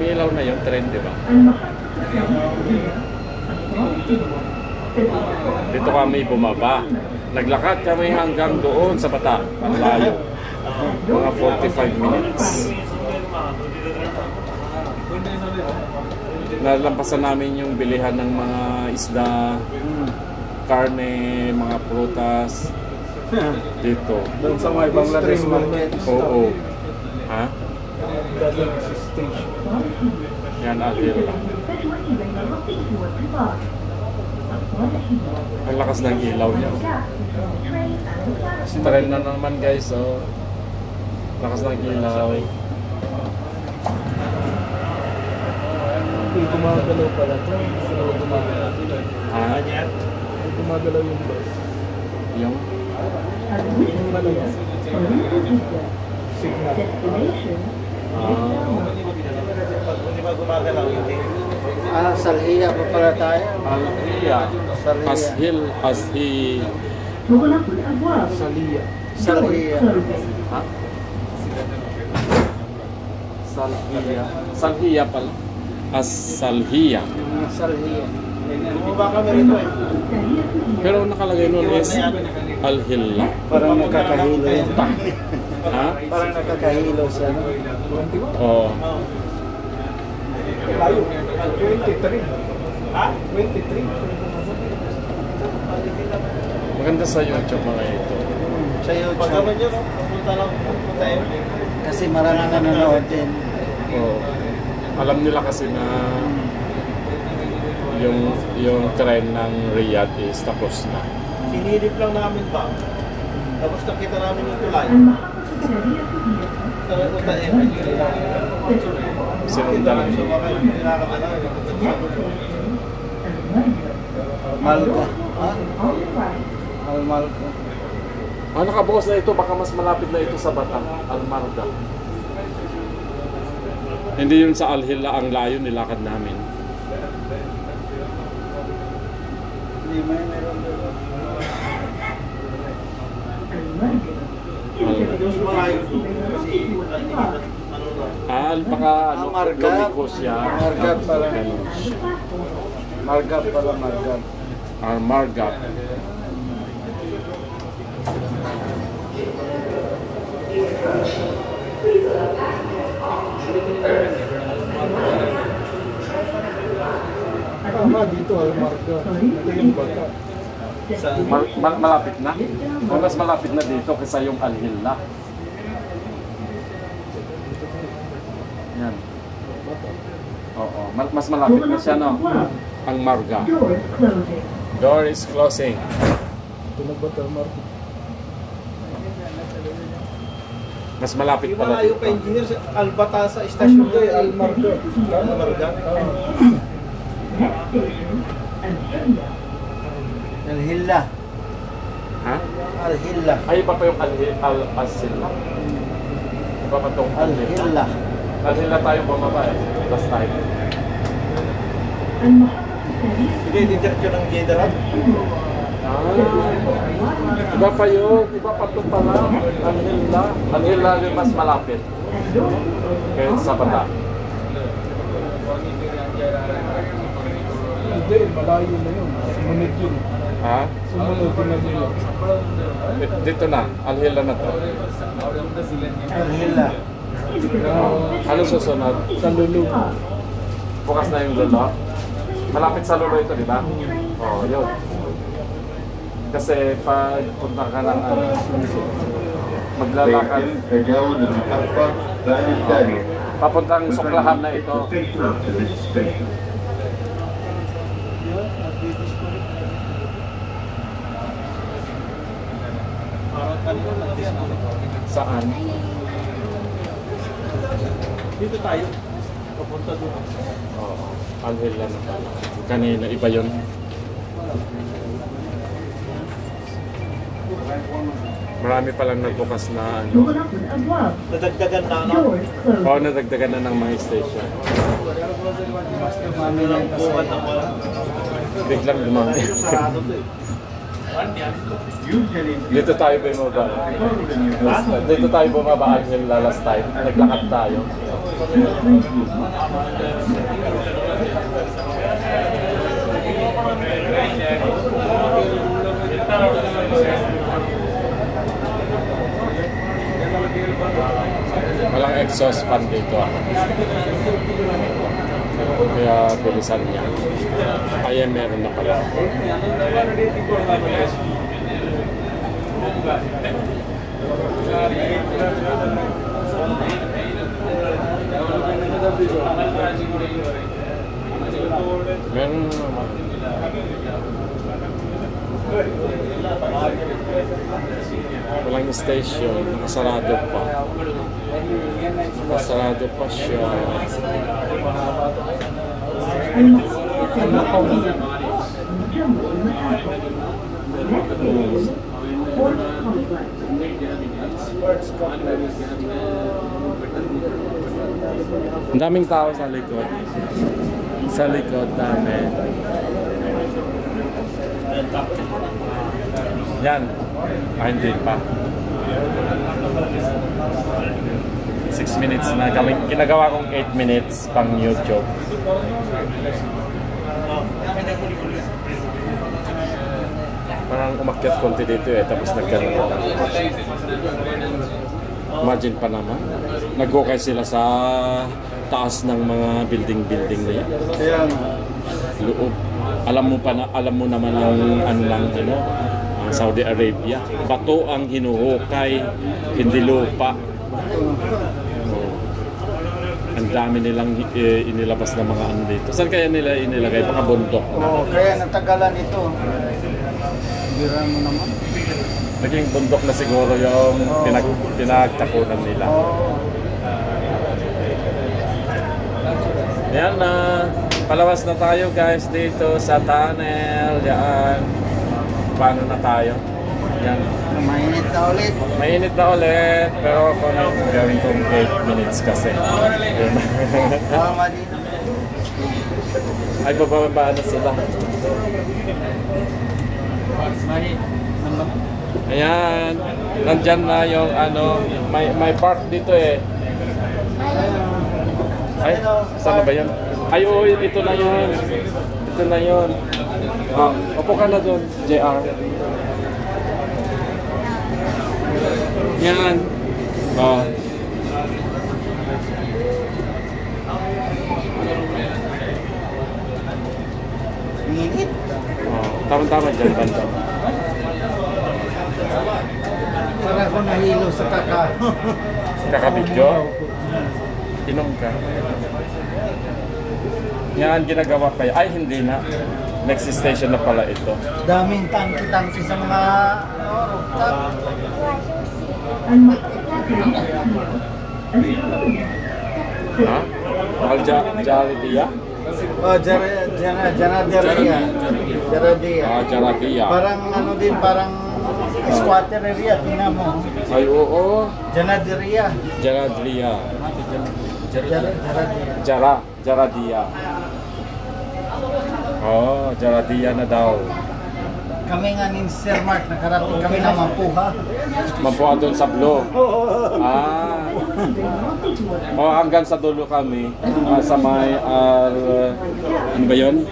umiilaw na yung trend, di ba? Dito kami bumaba. Naglakad kami hanggang doon sa Bata. Ang layo. Mga 45 minutes. Nalampasan namin yung bilihan ng mga isda, karne, mga prutas. Dito. Doon sa may Bangladesh market. Oo. Ha? Yan, Al-Hilla. Ang lakas ng ilaw niya. Tren na naman guys, so lakas ng ilaw. Gumagalaw pala ito. Ha? Gumagalaw yung bus. Yung? Signal. Salhiya pa pala tayo. Al-Hilla. Ashil. Salhiya. Salhiya. Ha? Salhiya. Salhiya pala. As-Salhiya. Salhiya. Bumaba kami rito eh. Pero nakalagay nun is Al-Hilla. Parang nakakahilo yun. Ha? Parang nakakahilo siya. Oo. Layo. 23. Ha? 23. Maganda sa YouTube mga ito. Sa YouTube. Kasi maraming nanonood din. Oo. Alam nila kasi na yung trend ng Riyadh is tapos na. Sinilip lang namin ba? Tapos nakita namin yung tulay. Sinundan nyo. Malka. Al-Malka. Ah, nakabukas na ito. Baka mas malapit na ito sa Batang. Al-Marda. Hindi yun sa Al-Hilla ang layo nilakad namin. Hindi may meron doon. Baka ano, Margab. lumiko siya. Margab pala. Margab pala, Margab. Margab. Dito Al-Marga. Ito yung Bata. Malapit na? O mas malapit na dito kaysa yung Al-Hilla? Yan. Oo. Mas malapit na siya, no? Ang Marga. Door is closing. Ito na Bata, Al-Marga. Mas malapit pala Malayo dito. pa engineer sa Albata sa istasyon ko eh. Al-Marga. Al-Marga. Al-Hilla. Ha? Al-Hilla. Ay, iba pa yung Al-Asila. Iba pa itong Al-Hilla. Al-Hilla tayo bumaba eh. Last time. Hindi, diretso ng Jeddah. Iba pa yun. Iba pa ito pala. Al-Hilla. Al-Hilla yung mas malapit. Kaya sa Bata. Hindi, malayo na yun. Sumunod yun. Ha? Sumunod yun na yun. Dito na. Al-Hilla na to. Al-Hilla. Ano susunod? Sa Lulu. Bukas na yung Lolo. Malapit sa Lolo ito, di ba? Oo, yun. Kasi pag punta ka ng maglalakad, papuntang Suklahan na ito. Saan? Dito tayo. Papunta doon. Oo. Al-Hilla na pala. Kanina, iba yun. Marami palang nagbukas na ano. Nadagdagan na ano. Oo, nadagdagan na ng mga station. Mami lang kasi. Bukan ng wala. Biglang dumami. Sarado to eh. Dito tayo bumaba. Dito tayo bumaba Al-Hilla last time. Naglakad tayo. Walang exhaust fan dito ah. Kaya bilisan niya. Ay, meron na pala. Meron naman. Walang station, nakasarado pa. Nakasarado pa siya. Ang daming tao sa likod. Sa likod namin. Yan. Hindi pa. 6 minutes na kami. Ginagawa kong 8 minutes pang YouTube. Parang umakyat konti dito eh. Tapos nagkaroon na. Imagine pa naman. Nag-okay sila sa taas ng mga building na yan. Kaya nga. Loob. Alam mo naman ang ang Saudi Arabia. Bato ang hinuhukay, hindi lupa. Ang dami nilang inilabas na mga ano dito. Saan kaya nila inilagay? Baka bundok na. Oo, kaya natagalan ito. Bira mo naman. Naging bundok na siguro yung pinagtapunan nila. Yan na. Palawas na tayo guys dito sa tunnel. Yan. Paano na tayo? Yan. Mainit na ulit. Mainit na ulit. Pero ako na gawin kong 8 minutes kasi. Mali na. Ay, bababa na sila. Ayan. Nandyan na yung may park dito eh. Ay, saan na ba yan? Ay, oo, ito na yun. Ito na yun. Opo ka na doon, JR. Yan. Minit. Tama-tama dyan, banda. Para ako nahilo sa kaka. Kakabidyo? Inom ka. Yan, ginagawa pa yan. Ay, hindi na. Next station na pala ito. Daming tangki-tangki sa mga rooftop. Ha? Jaradia? Oh, Jaradia. Jaradia. Parang parang squatter area, tingnan mo. Ay, oo. Jaradia. Jaradia. Jaradia. Jaradia. Oh, Jaradia na daw. Kami nga ni Sir Mark, nakarating kami na Mampuha. Mampuha doon sa Blue. Hanggang sa dulo kami. Sa may, ano ba yun?